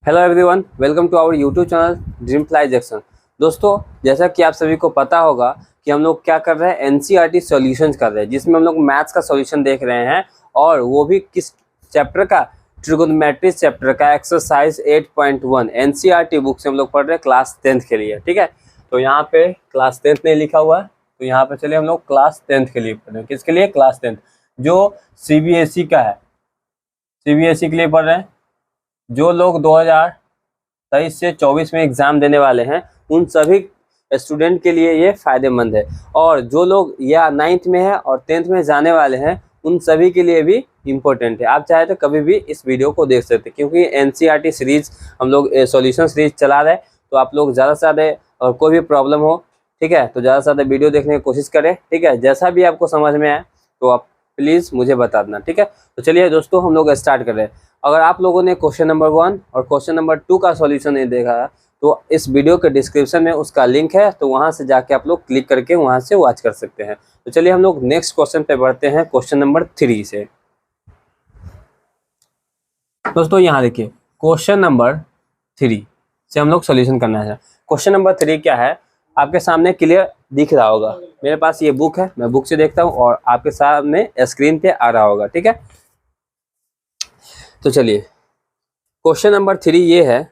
Hello everyone, welcome to our YouTube channel dream fly Jackson. दोस्तों, जैसा कि आप सभी को पता होगा कि हम लोग क्या कर रहे हैं, एनसीईआरटी सॉल्यूशंस कर रहे हैं, जिसमें हम लोग मैथ्स का सॉल्यूशन देख रहे हैं और वो भी किस चैप्टर का, ट्रिगोनोमेट्री चैप्टर का एक्सरसाइज 8.1 एनसीईआरटी बुक से हम लोग पढ़ रहे हैं क्लास 10th के लिए। ठीक है, तो यहाँ पे क्लास 10th नहीं लिखा हुआ है, तो यहाँ पे चलिए हम लोग क्लास 10th के लिए पढ़ रहे हैं। किसके लिए? क्लास 10th, जो सीबीएसई का है, सीबीएसई के लिए पढ़ रहे हैं। जो लोग 2023 से 24 में एग्ज़ाम देने वाले हैं, उन सभी स्टूडेंट के लिए ये फ़ायदेमंद है। और जो लोग या 9th में है और 10th में जाने वाले हैं, उन सभी के लिए भी इम्पोर्टेंट है। आप चाहे तो कभी भी इस वीडियो को देख सकते हैं, क्योंकि एनसीईआरटी सीरीज़ हम लोग सॉल्यूशन सीरीज चला रहे हैं। तो आप लोग ज़्यादा से ज़्यादा, और कोई भी प्रॉब्लम हो, ठीक है, तो ज़्यादा से ज़्यादा वीडियो देखने की कोशिश करें। ठीक है, जैसा भी आपको समझ में आए तो आप प्लीज़ मुझे बता देना। ठीक है, तो चलिए दोस्तों, हम लोग स्टार्ट कर रहे हैं। अगर आप लोगों ने क्वेश्चन नंबर 1 और क्वेश्चन नंबर 2 का सॉल्यूशन नहीं देखा है, तो इस वीडियो के डिस्क्रिप्शन में उसका लिंक है, तो वहां से जाके आप लोग क्लिक करके वहां से वॉच कर सकते हैं। तो चलिए हम लोग नेक्स्ट क्वेश्चन पे बढ़ते हैं, क्वेश्चन नंबर 3 से। दोस्तों यहाँ देखिए, क्वेश्चन नंबर 3 से हम लोग सॉल्यूशन करना है। क्वेश्चन नंबर 3 क्या है, आपके सामने क्लियर दिख रहा होगा। मेरे पास ये बुक है, मैं बुक से देखता हूँ और आपके सामने स्क्रीन पे आ रहा होगा। ठीक है, तो चलिए क्वेश्चन नंबर 3 ये है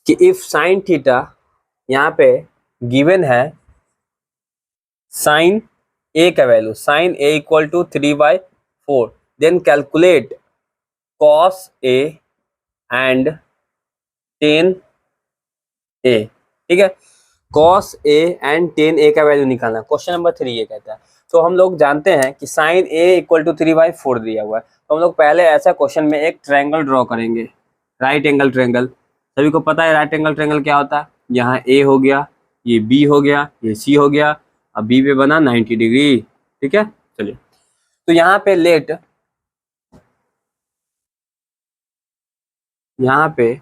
कि इफ साइन थीटा यहाँ पे गिवन है, साइन ए का value, sine A equal to 3/4, then calculate cos A and tan A. ठीक है, cos A and tan A का वैल्यू निकालना, क्वेश्चन नंबर 3 ये कहता है। तो हम लोग जानते हैं कि साइन ए इक्वल टू 3/4 दिया हुआ है, तो हम लोग पहले ऐसा क्वेश्चन में एक ट्रायंगल ड्रॉ करेंगे, राइट एंगल ट्रायंगल। सभी को पता है राइट एंगल ट्रायंगल क्या होता है। यहाँ ए हो गया, ये बी हो गया, ये सी हो गया, अब बी पे बना 90 डिग्री। ठीक है, चलिए, तो यहाँ पे लेट, यहाँ पे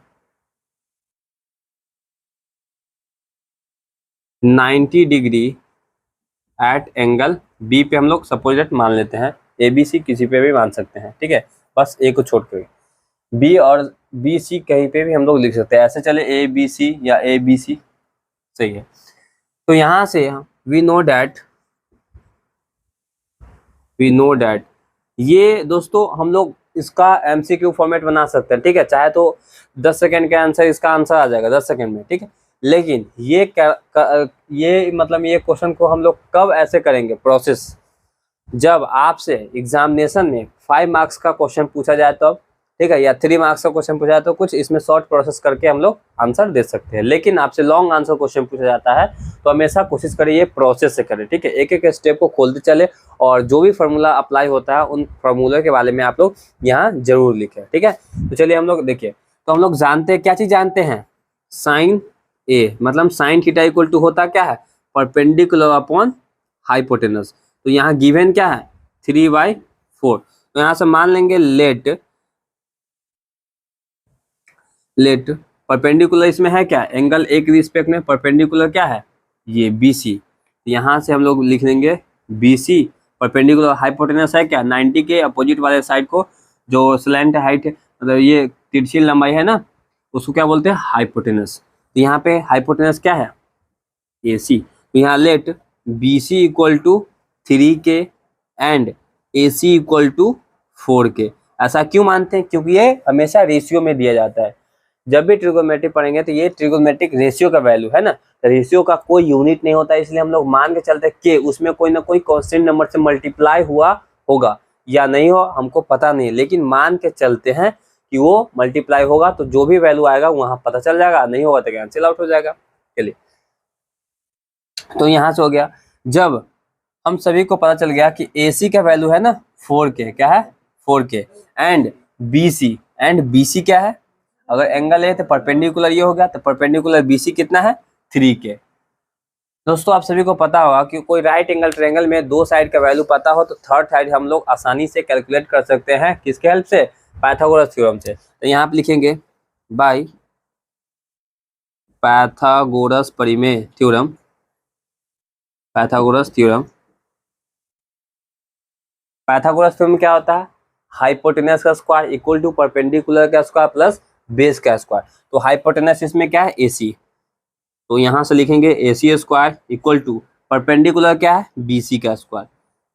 90 डिग्री एट एंगल बी पे हम लोग सपोजिट मान लेते हैं। ए बी सी किसी पे भी मान सकते हैं, ठीक है, बस ए को छोड़ के। बी और बी सी कहीं पे भी हम लोग लिख सकते हैं, ऐसे चले ए बी सी या ए बी सी, सही है। तो यहाँ से वी नो डैट ये दोस्तों हम लोग इसका एमसीक्यू फॉर्मेट बना सकते हैं। ठीक है, चाहे तो 10 सेकंड के आंसर, इसका आंसर आ जाएगा 10 सेकंड में। ठीक है, लेकिन ये मतलब ये क्वेश्चन को हम लोग कब ऐसे करेंगे प्रोसेस, जब आपसे एग्जामिनेशन में 5 मार्क्स का क्वेश्चन पूछा जाए तो, ठीक है, या 3 मार्क्स का क्वेश्चन पूछा जाए तो कुछ इसमें शॉर्ट प्रोसेस करके हम लोग आंसर दे सकते हैं। लेकिन आपसे लॉन्ग आंसर क्वेश्चन पूछा जाता है तो हमेशा कोशिश करें ये प्रोसेस से करें। ठीक है, एक एक स्टेप को खोलते चले और जो भी फार्मूला अप्लाई होता है उन फार्मूले के बारे में आप लोग यहाँ जरूर लिखें। ठीक है, तो चलिए हम लोग देखिए, तो हम लोग जानते हैं क्या चीज़ जानते हैं, साइन ए मतलब साइन थीटा इक्वल टू होता क्या है, परपेंडिकुलर अपॉन हाइपोटेनस। तो यहाँ गिवन क्या है, 3/4। तो यहाँ से मान लेंगे लेट परपेंडिकुलर, इसमें है क्या, एंगल ए के रिस्पेक्ट में परपेंडिकुलर क्या है, ये बी सी। यहाँ से हम लोग लिख लेंगे बी सी, परपेंडिकुलर हाइपोटेनस है क्या, 90 के अपोजिट वाले साइड को, जो स्लैंट हाइट है, मतलब ये तिरछी लंबाई है ना, उसको क्या बोलते हैं, हाइपोटेनस। तो यहाँ पे हाइपोटेनस क्या है, ए सी। तो यहाँ let B C equal to 3K and A C equal to 4K। ऐसा क्यों मानते हैं, क्योंकि ये हमेशा रेशियो में दिया जाता है। जब भी ट्रिगोनोमेट्री पढ़ेंगे तो ये ट्रिगोनोमेट्रिक रेशियो का वैल्यू है ना, तो रेशियो का कोई यूनिट नहीं होता, इसलिए हम लोग मान के चलते हैं कि उसमें कोई ना कोई कांस्टेंट नंबर से मल्टीप्लाई हुआ होगा या नहीं हो, हमको पता नहीं, लेकिन मान के चलते हैं कि वो मल्टीप्लाई होगा, तो जो भी वैल्यू आएगा वहाँ पता चल जाएगा, नहीं होगा तो कैंसिल आउट हो जाएगा। चलिए, तो यहाँ से हो गया, जब हम सभी को पता चल गया कि AC का वैल्यू है ना 4K, क्या है 4K, एंड BC क्या है, अगर एंगल है तो परपेंडिकुलर ये हो गया, तो परपेंडिकुलर BC कितना है 3K। दोस्तों आप सभी को पता होगा कि कोई राइट एंगल ट्रायंगल में दो साइड का वैल्यू पता हो तो थर्ड साइड हम लोग आसानी से कैलकुलेट कर सकते हैं, किसके हेल्प से, पाइथागोरस थ्योरम से। तो यहाँ आप लिखेंगे बाय पाइथागोरस परिमेय theorem, Pythagoras theorem. Pythagoras theorem क्या होता है, हाइपोटेनस का स्क्वायर इक्वल टू परपेंडिकुलर का स्क्वायर प्लस बेस का स्क्वायर। तो हाइपोटेनस इसमें क्या है, AC। तो यहाँ से लिखेंगे AC square equal to perpendicular क्या है, BC का स्क्वायर।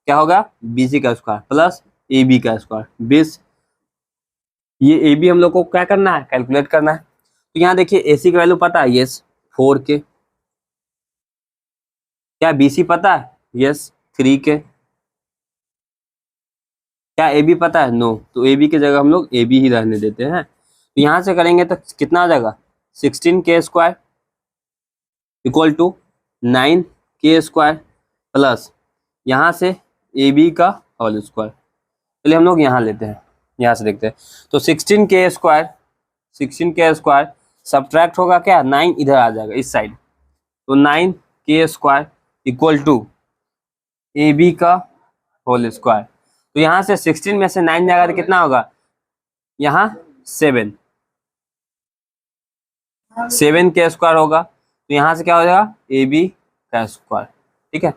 क्या होगा, BC का स्क्वायर प्लस AB का स्क्वायर बेस। ये AB हम लोग को क्या करना है, कैलकुलेट करना है। तो यहाँ देखिए AC की वैल्यू पता है, यस 4K। क्या BC पता है, यस 3K। क्या AB पता है, नो। तो AB की जगह हम लोग AB ही रहने देते हैं। तो यहाँ से करेंगे तो कितना आ जाएगा, 16K square equal to 9K square plus यहाँ से AB का होल स्क्वायर। चलिए हम लोग यहाँ लेते हैं, यहाँ से देखते हैं। तो 16K स्क्वायर सब्ट्रैक्ट होगा क्या, 9 इधर आ जाएगा इस साइड। तो 9K square equal to AB का होल स्क्वायर। तो यहाँ से 16 में से 9 जाएगा तो कितना होगा, यहाँ 7K स्क्वायर होगा। तो यहाँ से क्या हो जाएगा, AB का स्क्वायर। ठीक है,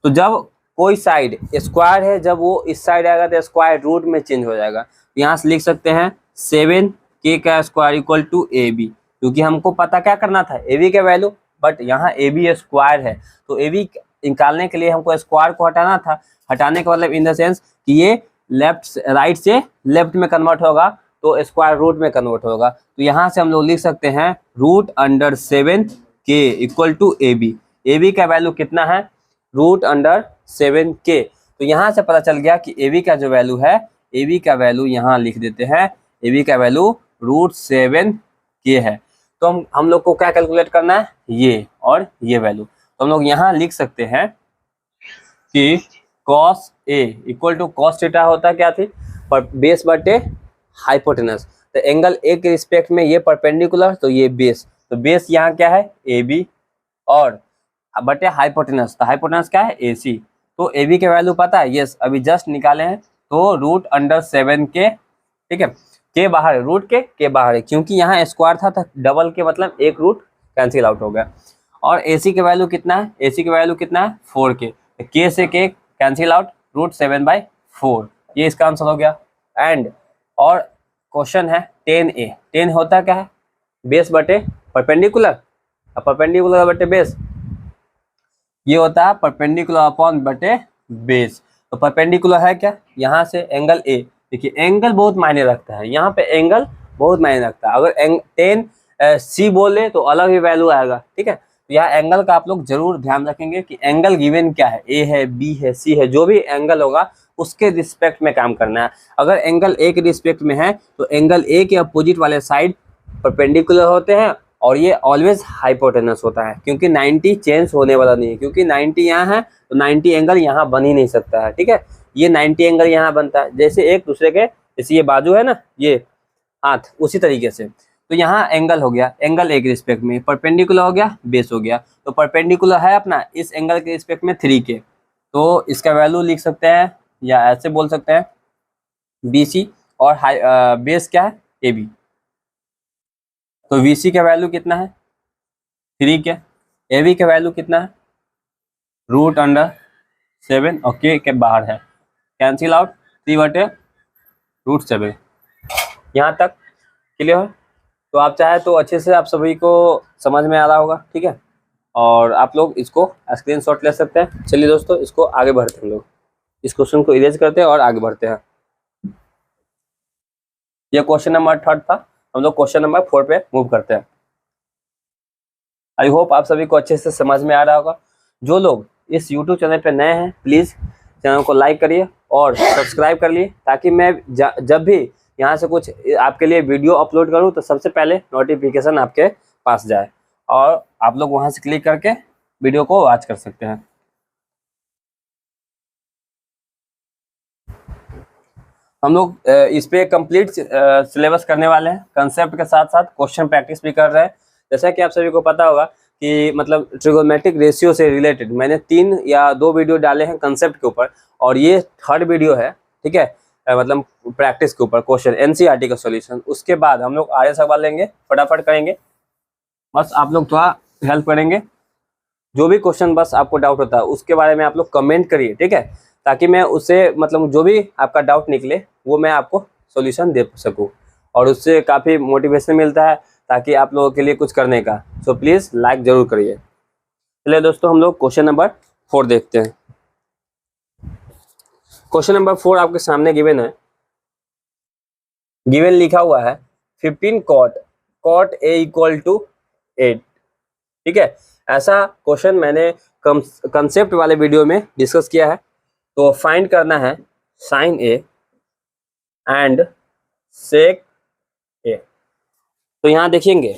तो जब कोई साइड स्क्वायर है, जब वो इस साइड आएगा तो स्क्वायर रूट में चेंज हो जाएगा। तो यहाँ से लिख सकते हैं 7K का स्क्वायर इक्वल टू AB, क्योंकि हमको पता क्या करना था, AB का वैल्यू, बट यहाँ AB स्क्वायर है। तो AB निकालने के लिए हमको स्क्वायर को हटाना था। हटाने का मतलब इन द सेंस कि ये राइट से लेफ्ट में कन्वर्ट होगा, तो स्क्वायर रूट में कन्वर्ट होगा। तो यहाँ से हम लोग लिख सकते हैं root under 7K equal to AB। AB का वैल्यू कितना है, रूट अंडर 7K। तो यहाँ से पता चल गया कि AB का जो वैल्यू है, AB का वैल्यू यहाँ लिख देते हैं, AB का वैल्यू रूट 7K है। तो हम लोग को क्या कैलकुलेट करना है, ये और ये वैल्यू। तो हम लोग यहाँ लिख सकते हैं कि cos A equal to cos theta होता क्या थी, पर बेस बटे हाइपोटेनस। तो एंगल A के रिस्पेक्ट में ये परपेंडिकुलर, तो ये बेस। तो बेस यहाँ क्या है, AB और बटे हाइपोटेनस। तो हाइपोटेनस क्या है, AC। तो AB के वैल्यू पता है, यस अभी जस्ट निकाले हैं। तो रूट अंडर 7K। ठीक है, के बाहर है, रूट के बाहर है, क्योंकि यहाँ स्क्वायर था तो डबल के मतलब एक रूट कैंसिल आउट हो गया। और AC के वैल्यू कितना है, AC के वैल्यू कितना है 4K। K से K कैंसिल आउट, रूट 7/4। ये इसका आंसर हो गया। एंड और क्वेश्चन है 10A। 10 होता क्या है, बेस बटे परपेंडिकुलर, परपेंडिकुलर बटे बेस। ये होता है परपेंडिकुलर अपॉन बटे बेस। तो परपेंडिकुलर है क्या, यहाँ से एंगल A। देखिए एंगल बहुत मायने रखता है, यहाँ पे एंगल बहुत मायने रखता है। अगर 10C बोले तो अलग ही वैल्यू आएगा। ठीक है, तो यहाँ एंगल का आप लोग जरूर ध्यान रखेंगे कि एंगल गिवन क्या है, A है, B है, C है, जो भी एंगल होगा उसके रिस्पेक्ट में काम करना है। अगर एंगल A के रिस्पेक्ट में है तो एंगल A के अपोजिट वाले साइड परपेंडिकुलर होते हैं, और ये ऑलवेज हाइपोटेनस होता है, क्योंकि 90 चेंज होने वाला नहीं है। क्योंकि 90 यहाँ है तो 90 एंगल यहाँ बन ही नहीं सकता है। ठीक है, ये 90 एंगल यहाँ बनता है, जैसे एक दूसरे के, जैसे ये बाजू है ना, ये हाथ, उसी तरीके से। तो यहाँ एंगल हो गया, एंगल एक रिस्पेक्ट में, परपेंडिकुलर हो गया, बेस हो गया। तो परपेंडिकुलर है अपना इस एंगल के रिस्पेक्ट में 3K। तो इसका वैल्यू लिख सकते हैं, या ऐसे बोल सकते हैं BC, और बेस क्या है, AB। तो VC का वैल्यू कितना है 3K। AB का वैल्यू कितना है, रूट अंडर 7 और K के बाहर है, कैंसिल आउट 3/√7। यहाँ तक क्लियर है। तो आप चाहे तो अच्छे से आप सभी को समझ में आ रहा होगा। ठीक है, और आप लोग इसको स्क्रीनशॉट ले सकते हैं। चलिए दोस्तों, इसको आगे बढ़ते हैं, हम लोग इस क्वेश्चन को इरेज करते हैं और आगे बढ़ते हैं। ये क्वेश्चन नंबर 3 था, हम लोग क्वेश्चन नंबर 4 पे मूव करते हैं। आई होप आप सभी को अच्छे से समझ में आ रहा होगा। जो लोग इस YouTube चैनल पे नए हैं, प्लीज़ चैनल को लाइक करिए और सब्सक्राइब कर लिए, ताकि मैं जब भी यहाँ से कुछ आपके लिए वीडियो अपलोड करूँ तो सबसे पहले नोटिफिकेशन आपके पास जाए, और आप लोग वहाँ से क्लिक करके वीडियो को वॉच कर सकते हैं। हम लोग इस पे कंप्लीट सिलेबस करने वाले हैं, कंसेप्ट के साथ साथ क्वेश्चन प्रैक्टिस भी कर रहे हैं। जैसा कि आप सभी को पता होगा कि मतलब ट्रिगोनोमेट्रिक रेशियो से रिलेटेड मैंने 3 या 2 वीडियो डाले हैं कंसेप्ट के ऊपर, और ये 3rd वीडियो है। ठीक है, मतलब प्रैक्टिस के ऊपर क्वेश्चन NCERT का सॉल्यूशन। उसके बाद हम लोग आगे सवाल लेंगे, फटाफट करेंगे। बस आप लोग थोड़ा हेल्प करेंगे, जो भी क्वेश्चन बस आपको डाउट होता है उसके बारे में आप लोग कमेंट करिए। ठीक है, ताकि मैं उससे मतलब जो भी आपका डाउट निकले वो मैं आपको सॉल्यूशन दे सकूं, और उससे काफ़ी मोटिवेशन मिलता है ताकि आप लोगों के लिए कुछ करने का। सो प्लीज़ लाइक ज़रूर करिए। चलिए दोस्तों, हम लोग क्वेश्चन नंबर 4 देखते हैं। क्वेश्चन नंबर 4 आपके सामने गिवन है। गिवन लिखा हुआ है 15 कॉट ए इक्वल टू 8। ठीक है, ऐसा क्वेश्चन मैंने कंसेप्ट वाले वीडियो में डिस्कस किया है। तो फाइंड करना है साइन ए एंड सेक ए। तो यहाँ देखेंगे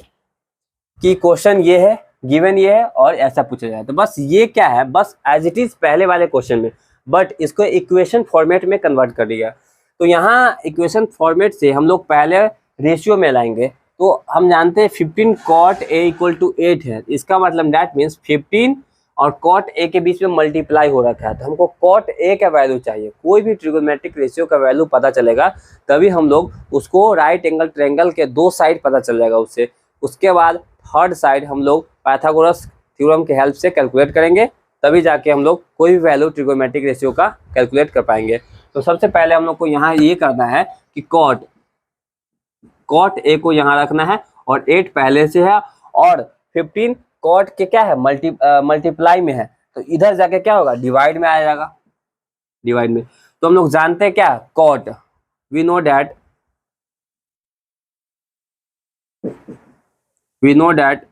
कि क्वेश्चन ये है, गिवन ये है और ऐसा पूछा जाए। तो बस ये क्या है, बस एज इट इज पहले वाले क्वेश्चन में, बट इसको इक्वेशन फॉर्मेट में कन्वर्ट कर दिया। तो यहाँ इक्वेशन फॉर्मेट से हम लोग पहले रेशियो में लाएंगे। तो हम जानते हैं 15 कॉट ए इक्वल टू 8 है, इसका मतलब दैट मीन्स 15 और कॉट ए के बीच में मल्टीप्लाई हो रखा है। तो हमको कॉट ए का वैल्यू चाहिए। कोई भी ट्रिगोनोमेट्रिक रेशियो का वैल्यू पता चलेगा तभी हम लोग उसको राइट एंगल ट्रायंगल के दो साइड पता चल जाएगा उससे। उसके बाद थर्ड साइड हम लोग पाइथागोरस थ्योरम के हेल्प से कैलकुलेट करेंगे, तभी जाके हम लोग कोई भी वैल्यू ट्रिगोनोमेट्रिक रेशियो का कैलकुलेट कर पाएंगे। तो सबसे पहले हम लोग को यहाँ ये करना है कि कॉट ए को यहाँ रखना है और 8 पहले से है और 15 कॉट के क्या है मल्टीप्लाई में है। तो इधर जाके क्या होगा, डिवाइड में आ जाएगा, डिवाइड में। तो हम लोग जानते हैं क्या, cot we know that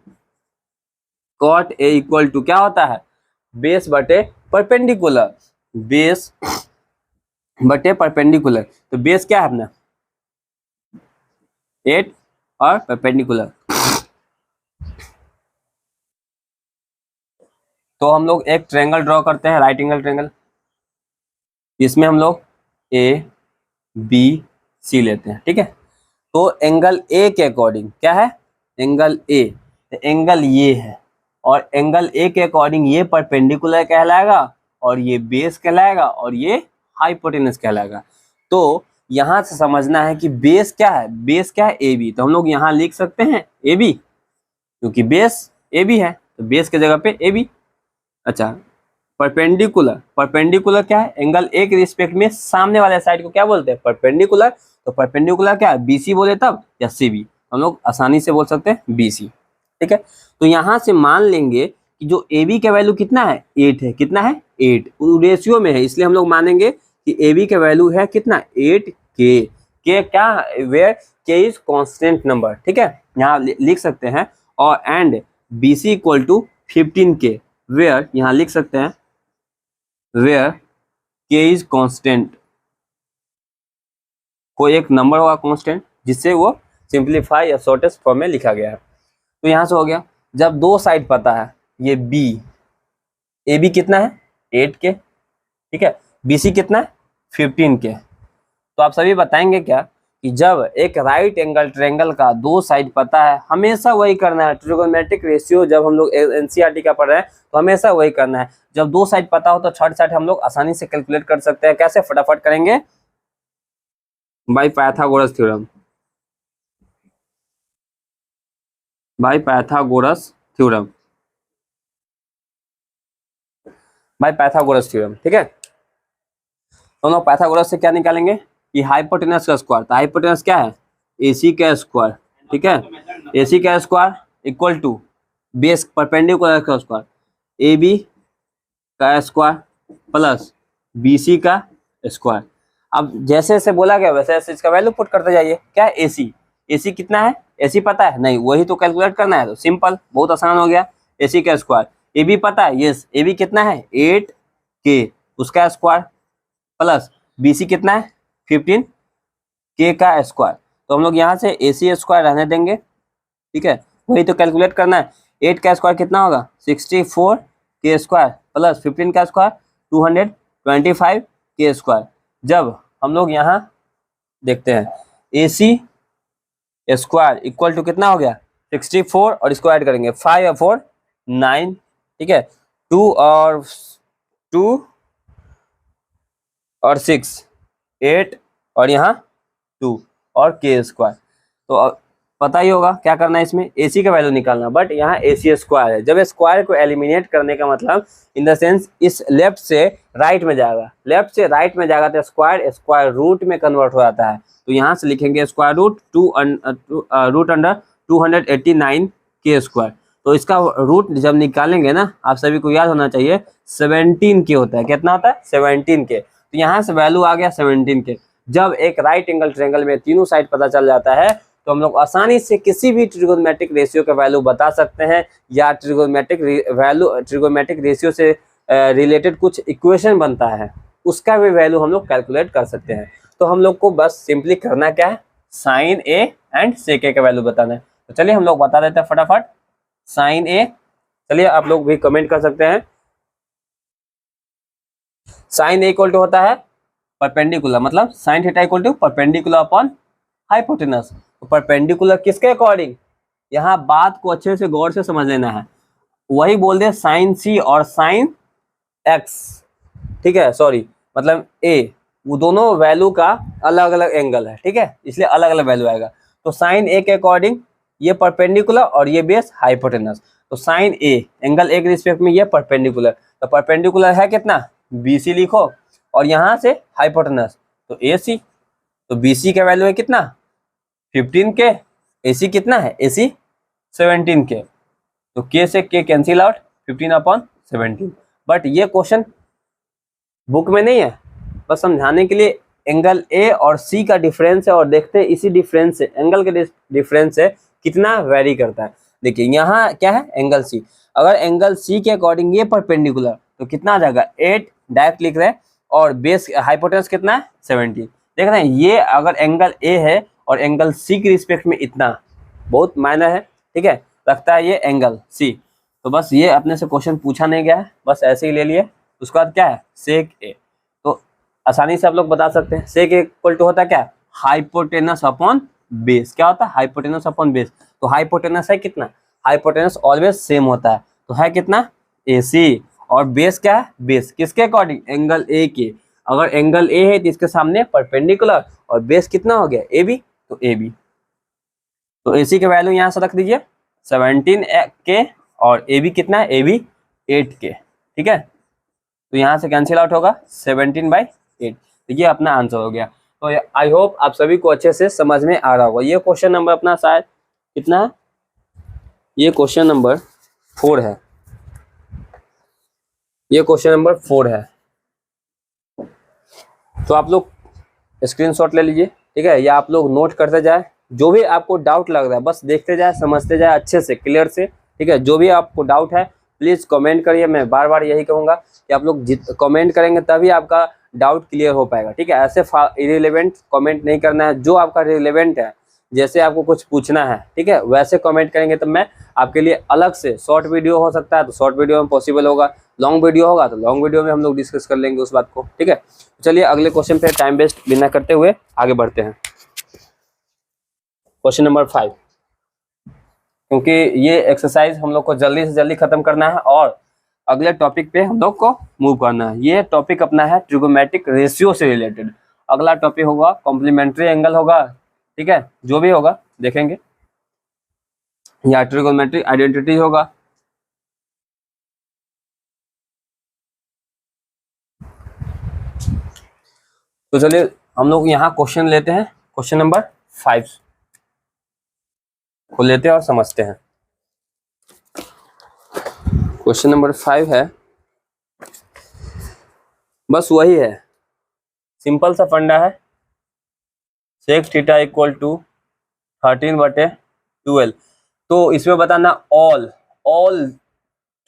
cot A equal to क्या होता है, बेस बटे परपेंडिकुलर, बेस बटे परपेंडिकुलर। तो बेस क्या है अपना 8 और परपेंडिकुलर। तो हम लोग एक ट्रायंगल ड्रॉ करते हैं, राइट एंगल ट्रायंगल। इसमें हम लोग ए बी सी लेते हैं। ठीक है, तो एंगल ए के अकॉर्डिंग क्या है, एंगल ए, एंगल ये है और एंगल ए के अकॉर्डिंग ये परपेंडिकुलर कहलाएगा और ये बेस कहलाएगा और ये हाइपोटेनस कहलाएगा। तो यहाँ से समझना है कि बेस क्या है, बेस क्या है ए बी। तो हम लोग यहाँ लिख सकते हैं ए बी, क्योंकि बेस ए बी है तो बेस के जगह पे ए बी। अच्छा, परपेंडिकुलर क्या है, एंगल ए के रिस्पेक्ट में सामने वाले साइड को क्या बोलते हैं, परपेंडिकुलर। तो परपेंडिकुलर क्या है, बीसी बोले तब या सीबी, हम लोग आसानी से बोल सकते हैं बीसी। ठीक है, तो यहां से मान लेंगे कि जो ए बी का वैल्यू कितना है 8 है, कितना है 8 रेशियो में है, इसलिए हम लोग मानेंगे कि ए बी का वैल्यू है कितना 8 के क्या, वेयर के इज कांस्टेंट नंबर। ठीक है, यहाँ लिख सकते हैं। और and B C equal to 15 K, where यहाँ लिख सकते हैं वेयर के इज कांस्टेंट, कोई एक नंबर होगा कांस्टेंट जिससे वो सिंप्लीफाई या शॉर्टेस्ट फॉर्म में लिखा गया है। तो यहाँ से हो गया, जब दो साइड पता है, ये बी ए बी कितना है 8 के, ठीक है, बी सी कितना है 15 के। तो आप सभी बताएंगे क्या कि जब एक राइट एंगल ट्रायंगल का दो साइड पता है, हमेशा वही करना है। ट्रिगोनोमेट्रिक रेशियो जब हम लोग एनसीईआरटी का पढ़ रहे हैं तो हमेशा वही करना है। जब दो साइड पता हो तो थर्ड साइड हम लोग आसानी से कैलकुलेट कर सकते हैं। कैसे, फटाफट करेंगे, by Pythagoras theorem, by Pythagoras theorem, by Pythagoras theorem. ठीक है, तो हम लोग पाइथागोरस से क्या निकालेंगे कि हाइपोटेनस का स्क्वायर। तो हाइपोटेनस क्या है, AC का स्क्वायर। ठीक है, AC का square equal to base perpendicular का स्क्वायर, AB का स्क्वायर प्लस BC का स्क्वायर। अब जैसे जैसे बोला गया वैसे वैसे इसका वैल्यू पुट करते जाइए। क्या है AC कितना है, AC पता है नहीं, वही तो कैलकुलेट करना है। तो सिंपल, बहुत आसान हो गया। AC का स्क्वायर, AB पता है, यस, AB कितना है 8 के, उसका स्क्वायर प्लस BC कितना है 15 के का स्क्वायर। तो हम लोग यहाँ से AC स्क्वायर रहने देंगे। ठीक है, वही तो कैलकुलेट करना है। 8 का स्क्वायर कितना होगा 64 के स्क्वायर प्लस 15 का स्क्वायर 225 के स्क्वायर। जब हम लोग यहाँ देखते हैं AC स्क्वायर इक्वल टू कितना हो गया 64 और इसको ऐड करेंगे 5 और 4 9। ठीक है, 2 और 6 8 और यहाँ 2 और के स्क्वायर। तो पता ही होगा क्या करना है इसमें, AC का वैल्यू निकालना, बट यहाँ AC स्क्वायर है। जब स्क्वायर को एलिमिनेट करने का मतलब इन द सेंस इस लेफ्ट से राइट में जाएगा, लेफ्ट से राइट में जाएगा तो स्क्वायर स्क्वायर रूट में कन्वर्ट हो जाता है। तो यहाँ से लिखेंगे स्क्वायर रूट रूट अंडर 289 के स्क्वायर। तो इसका रूट जब निकालेंगे ना, आप सभी को याद होना चाहिए 17 के होता है। कितना होता है? 17 के। तो यहाँ से वैल्यू आ गया 17 के। जब एक राइट एंगल ट्रायंगल में तीनों साइड पता चल जाता है तो हम लोग आसानी से किसी भी ट्रिगोनोमेट्रिक रेशियो का वैल्यू बता सकते हैं, या ट्रिगोनोमेट्रिक रेशियो से रिलेटेड कुछ इक्वेशन बनता है उसका भी वैल्यू हम लोग कैलकुलेट कर सकते हैं। तो हम लोग को बस सिंपली करना क्या है, साइन ए एंड सेक ए का वैल्यू बताना है। तो चलिए हम लोग बता देते हैं फटाफट। साइन ए, चलिए आप लोग भी कमेंट कर सकते हैं। साइन ए इक्वल टू होता है परपेंडिकुलर, मतलब sine theta equal to perpendicular upon hypotenuse. तो परपेंडिकुलर किसके अकॉर्डिंग, यहाँ बात को अच्छे से गौर से समझ लेना है। वही बोल दे साइन सी और साइन एक्स, ठीक है, सॉरी मतलब ए, वो दोनों वैल्यू का अलग अलग एंगल है, ठीक है, इसलिए अलग अलग वैल्यू आएगा। तो साइन ए के अकॉर्डिंग ये परपेंडिकुलर और ये बेस हाइपोटेनस। तो साइन ए एंगल ए के रिस्पेक्ट में ये परपेंडिकुलर, तो परपेंडिकुलर है कितना, BC लिखो, और यहाँ से हाइपोटेनस तो AC। तो BC का वैल्यू है कितना, 15 के, AC कितना है, AC 17 के। तो K से K कैंसिल आउट, 15/17। बट ये क्वेश्चन बुक में नहीं है, बस समझाने के लिए एंगल A और C का डिफरेंस है, और देखते हैं इसी डिफरेंस से, एंगल के डिफरेंस से कितना वेरी करता है। देखिए यहाँ क्या है, एंगल C। अगर एंगल C के अकॉर्डिंग ये परपेंडिकुलर तो कितना आ जाएगा, 8 डायरेक्ट लिख रहे हैं, और बेस हाइपोटेनस कितना है, 17। देख रहे हैं, ये अगर एंगल A है और एंगल C के रिस्पेक्ट में इतना बहुत मायना है, ठीक है, रखता है ये एंगल C। तो बस ये अपने से क्वेश्चन पूछा नहीं गया है, बस ऐसे ही ले लिए। उसके बाद क्या है, सेक ए। तो आसानी से आप लोग बता सकते हैं सेक ए इक्वल टू होता है क्या, हाइपोटेनस अपॉन बेस। क्या होता है, हाइपोटेनस अपॉन बेस। तो हाइपोटेनस है कितना, हाइपोटेनस ऑलवेज सेम होता है, तो है कितना, AC। और बेस क्या है, बेस किसके अकॉर्डिंग, एंगल ए के। अगर एंगल ए है तो इसके सामने परपेंडिकुलर, और बेस कितना हो गया, AB, तो AB। तो AC के वैल्यू यहाँ से रख दीजिए 17 के, और AB कितना है, AB 8 के, ठीक है। तो यहाँ से कैंसिल आउट होगा 17/8। तो ये अपना आंसर हो गया। तो आई होप आप सभी को अच्छे से समझ में आ रहा होगा। ये क्वेश्चन नंबर अपना शायद कितना है, ये क्वेश्चन नंबर 4 है, ये क्वेश्चन नंबर 4 है। तो आप लोग स्क्रीनशॉट ले लीजिए, ठीक है, या आप लोग नोट करते जाए, जो भी आपको डाउट लग रहा है बस देखते जाए, समझते जाए अच्छे से, क्लियर से, ठीक है। जो भी आपको डाउट है प्लीज़ कमेंट करिए। मैं बार बार यही कहूँगा कि आप लोग कमेंट करेंगे तभी आपका डाउट क्लियर हो पाएगा, ठीक है। ऐसे इरिलेवेंट कमेंट नहीं करना है, जो आपका रिलेवेंट है, जैसे आपको कुछ पूछना है, ठीक है, वैसे कमेंट करेंगे तो मैं आपके लिए अलग से शॉर्ट वीडियो हो सकता है तो शॉर्ट वीडियो में पॉसिबल होगा, लॉन्ग वीडियो होगा तो लॉन्ग वीडियो में हम लोग डिस्कस कर लेंगे उस बात को, ठीक है। चलिए अगले क्वेश्चन पे टाइम वेस्ट बिना करते हुए आगे बढ़ते हैं। क्वेश्चन नंबर 5, क्योंकि ये एक्सरसाइज हम लोग को जल्दी से जल्दी खत्म करना है और अगले टॉपिक पे हम लोग को मूव करना है। ये टॉपिक अपना है ट्रिगोमेट्रिक रेशियो से रिलेटेड। अगला टॉपिक होगा कॉम्प्लीमेंट्री एंगल होगा, ठीक है, जो भी होगा देखेंगे, या ट्रिगोमेट्रिक आइडेंटिटी होगा। तो चलिए हम लोग यहाँ क्वेश्चन लेते हैं, क्वेश्चन नंबर 5 को लेते हैं और समझते हैं। क्वेश्चन नंबर 5 है, बस वही है, सिंपल सा फंडा है, सेक थीटा इक्वल टू 13/12। तो इसमें बताना ऑल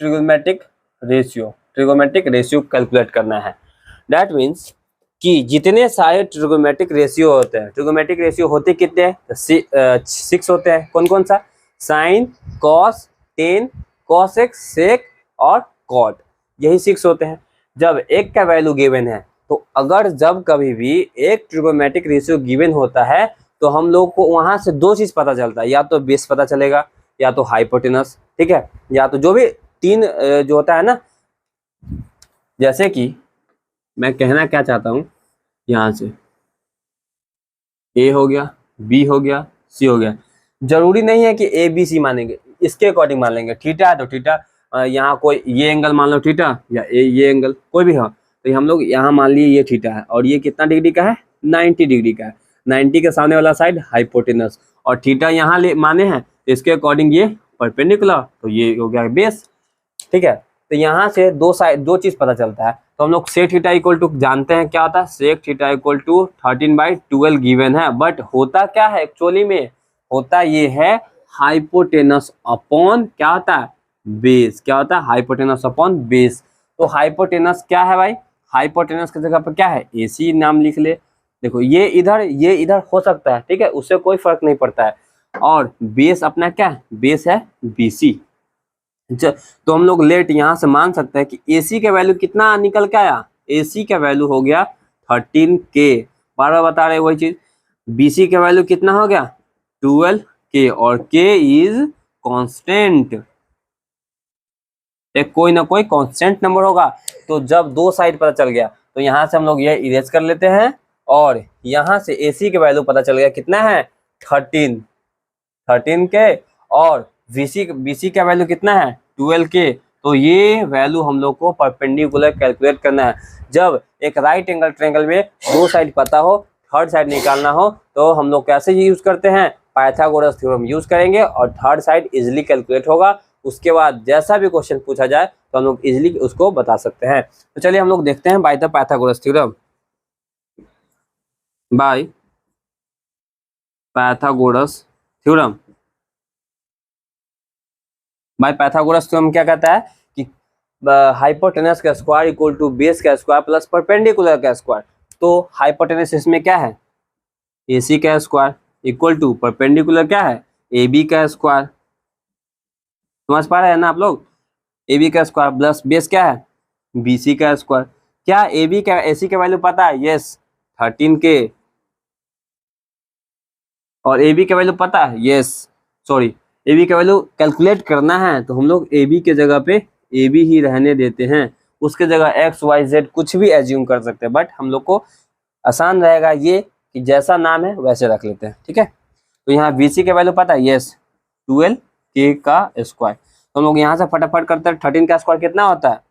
ट्रिगोमेट्रिक रेशियो कैलकुलेट करना है। दैट मीन्स कि जितने सारे ट्रिगोमेट्रिक रेशियो होते हैं, ट्रिगोमेट्रिक रेशियो होते कितने हैं, 6 होते हैं। कौन कौन सा, साइन, कॉस, टेन, कॉसेक, सेक और कॉट, यही 6 होते हैं। जब एक का वैल्यू गिवन है तो अगर जब कभी भी एक ट्रिगोमेट्रिक रेशियो गिवन होता है तो हम लोग को वहां से 2 चीज पता चलता है, या तो बेस पता चलेगा या तो हाइपोटेनस, ठीक है, या तो जो भी 3 जो होता है ना, जैसे कि मैं कहना क्या चाहता हूं, यहाँ से A हो गया, B हो गया, C हो गया। जरूरी नहीं है कि ए बी सी मानेंगे, इसके अकॉर्डिंग मान लेंगे। थीटा है तो थीटा यहाँ कोई ये एंगल मान लो थीटा, या ये एंगल कोई भी हो, तो हम लोग यहाँ मान लिए ये थीटा है और ये कितना डिग्री का है, 90 डिग्री का है। 90 के सामने वाला साइड हाइपोटेनस, और थीटा यहाँ ले माने हैं तो इसके अकॉर्डिंग ये परपेंडिकुलर, तो ये हो गया बेस। ठीक है, तो यहाँ से दो चीज पता चलता है। तो हम लोग सेक थीटा इक्वल टू जानते हैं क्या होता है, sec theta equal to 13/12 given है, बट होता क्या है एक्चुअली में, होता ये है हाइपोटेनस अपॉन क्या होता है, बेस। क्या होता है, हाइपोटेनस अपॉन बेस। तो हाइपोटेनस क्या है भाई, हाइपोटेनस की जगह पर क्या है, AC नाम लिख ले। देखो ये इधर हो सकता है, ठीक है, उससे कोई फर्क नहीं पड़ता है। और बेस अपना क्या है, बेस है BC। तो हम लोग लेट यहाँ से मान सकते हैं कि AC का वैल्यू कितना निकल के आया, AC का वैल्यू हो गया 13K। बार बार बता रहे वही चीज। BC का वैल्यू कितना हो गया 12K, और K इज कांस्टेंट, एक कोई ना कोई कांस्टेंट नंबर होगा। तो जब दो साइड पता चल गया तो यहाँ से हम लोग ये इरेज कर लेते हैं, और यहाँ से AC का वैल्यू पता चल गया कितना है 13K, और BC का वैल्यू कितना है 12K। तो ये वैल्यू हम लोग को परपेंडिकुलर कैलकुलेट करना है। जब एक राइट एंगल ट्रायंगल में दो साइड पता हो, थर्ड साइड निकालना हो, तो हम लोग कैसे यूज करते हैं, पाइथागोरस थ्योरम यूज करेंगे और थर्ड साइड इजिली कैलकुलेट होगा। उसके बाद जैसा भी क्वेश्चन पूछा जाए तो हम लोग इजिली उसको बता सकते हैं। तो चलिए हम लोग देखते हैं by the Pythagoras theorem. By Pythagoras theorem, by Pythagoras theorem क्या कहता है कि हाइपोटेनस का स्क्वायर इक्वल टू बेस का स्क्वायर प्लस परपेंडिकुलर का स्क्वायर। तो हाइपोटेनस इसमें क्या है, AC का स्क्वायर इक्वल टू परपेंडिकुलर क्या है, AB का स्क्वायर। समझ पा रहे हैं ना आप लोग, AB का स्क्वायर प्लस बेस क्या है, BC का स्क्वायर। क्या AB का AC का वैल्यू पता है, यस 13K, और AB का वैल्यू पता है, यस सॉरी AB का वैल्यू कैलकुलेट करना है तो हम लोग AB के जगह पे AB ही रहने देते हैं, उसके जगह XYZ कुछ भी एज्यूम कर सकते हैं, बट हम लोग को आसान रहेगा ये कि जैसा नाम है वैसे रख लेते हैं। ठीक है, तो यहाँ BC का वैल्यू पता है, यस 12K का स्क्वायर। तो हम लोग यहाँ से फटाफट करते हैं, 13 का स्क्वायर कितना होता है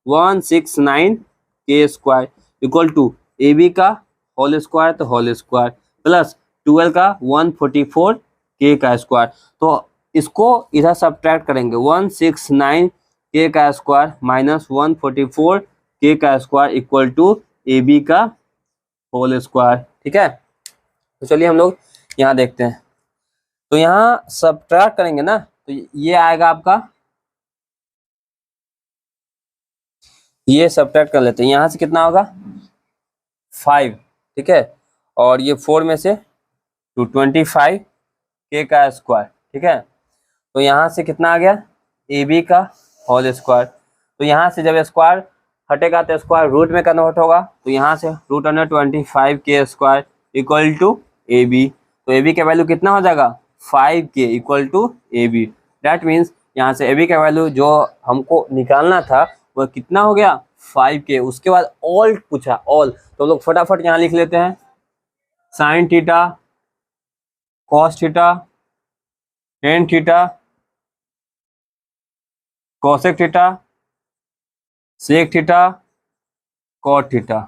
169K square equal to AB का होल स्क्वायर तो होल स्क्वायर प्लस 12 का 144K का स्क्वायर। तो इसको इधर सब्ट्रैक्ट करेंगे, 169K का स्क्वायर माइनस 144K का स्क्वायर इक्वल टू AB का होल स्क्वायर। ठीक है, तो चलिए हम लोग यहाँ देखते हैं। तो यहाँ सब्ट्रैक्ट करेंगे ना, तो ये आएगा आपका, ये सब्ट्रैक्ट कर लेते हैं, यहाँ से कितना होगा 5। ठीक है, और ये 4 में से 225K का स्क्वायर। ठीक है, तो यहाँ से कितना आ गया AB का होल स्क्वायर। तो यहाँ से जब स्क्वायर हटेगा तो स्क्वायर रूट में कन्वर्ट होगा, तो यहाँ से √25K square equal to AB। तो AB का वैल्यू कितना हो जाएगा 5K equal to AB। That means यहाँ से AB का वैल्यू जो हमको निकालना था वो कितना हो गया 5K। उसके बाद ऑल पूछा, ऑल, तो लोग फटाफट यहाँ लिख लेते हैं, sine theta, cos theta, tan theta, cosec theta, sec theta, cot theta.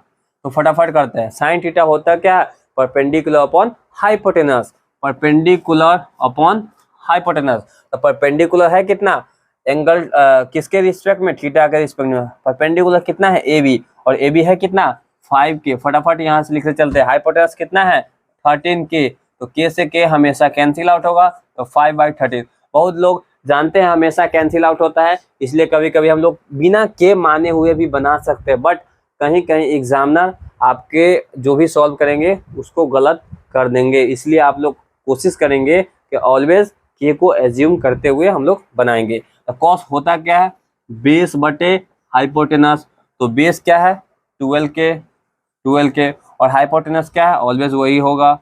तो फटाफट करते हैं। साइन थीटा होता क्या है, perpendicular upon hypotenuse, perpendicular upon hypotenuse. तो परपेंडिकुलर है कितना एंगल, किसके रिस्पेक्ट में, थीटा के रिस्पेक्ट में। परपेंडिकुलर कितना है AB, और AB है कितना 5K। फटाफट यहाँ से लिखते चलते हैं, हाइपोटेनस कितना है 13K, तो K से K हमेशा कैंसिल आउट होगा, तो 5/13। बहुत लोग जानते हैं हमेशा कैंसिल आउट होता है, इसलिए कभी कभी हम लोग बिना K माने हुए भी बना सकते हैं, बट कहीं कहीं एग्जामिनर आपके जो भी सॉल्व करेंगे उसको गलत कर देंगे। इसलिए आप लोग कोशिश करेंगे कि ऑलवेज K को एज्यूम करते हुए हम लोग बनाएंगे। तो कॉस होता क्या है, बेस बटे हाइपोटेनस। तो बेस क्या है 12K, और हाइपोटेनस क्या है ऑलवेज वही होगा,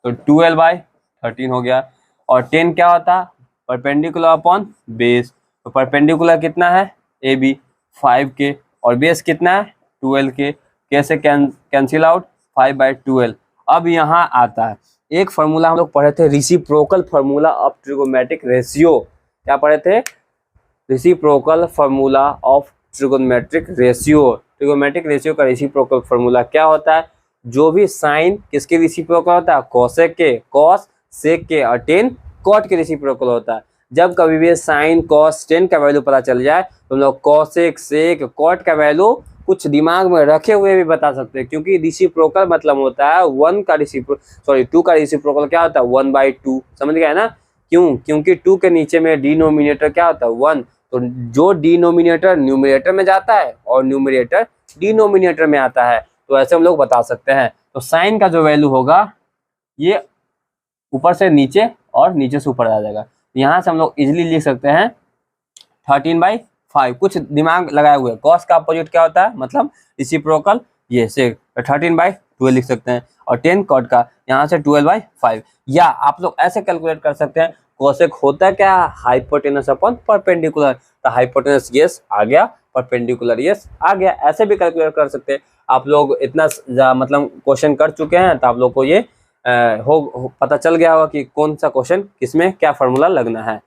तो 12/13 हो गया। और 10 क्या होता है परपेंडिकुलर अपॉन बेस। तो परपेंडिकुलर कितना है AB 5K, और बेस कितना है 12K। K से कैंसिल आउट 5/12। अब यहाँ आता है एक फार्मूला हम लोग पढ़े थे, reciprocal formula of trigonometric ratio. क्या पढ़े थे? Reciprocal formula of trigonometric ratio. Trigonometric ratio का रेसिप्रोकल फार्मूला क्या होता है? जो भी साइन किसके रेसिप्रोकल होता है? कोसेक के, कॉस सेक के, और टेन कॉट के रेसिप्रोकल होता है। जब कभी भी साइन कॉस टेन का वैल्यू पता चल जाए तो हम लोग कॉसेक सेक कॉट का वैल्यू कुछ दिमाग में रखे हुए भी बता सकते हैं, क्योंकि रेसिप्रोकल मतलब होता है टू का रेसिप्रोकल क्या होता है? 1/2। समझ गए ना? क्यों? क्योंकि 2 के नीचे में डिनोमिनेटर क्या होता है? 1। तो जो डिनोमिनेटर न्यूमरेटर में जाता है और न्यूमरेटर डिनोमिनेटर में आता है, तो ऐसे हम लोग बता सकते हैं। तो साइन का जो वैल्यू होगा ये ऊपर से नीचे और नीचे से ऊपर आ जाएगा। यहाँ से हम लोग इजिली लिख सकते हैं 13/5। कुछ दिमाग लगाए हुए। कॉस का अपोजिट क्या होता है? मतलब रेसिप्रोकल, ये से 13/12 लिख सकते हैं, और 10 कॉट का यहाँ से 12/5। या आप लोग ऐसे कैलकुलेट कर सकते हैं, कोसेक होता है क्या? Hypotenuse upon perpendicular. तो हाइपोटेनस यस आ गया, परपेंडिकुलर यस आ गया। ऐसे भी कैलकुलेट कर सकते हैं। आप लोग इतना मतलब क्वेश्चन कर चुके हैं, तो आप लोग को ये पता चल गया होगा कि कौन सा क्वेश्चन किसमें क्या फार्मूला लगना है।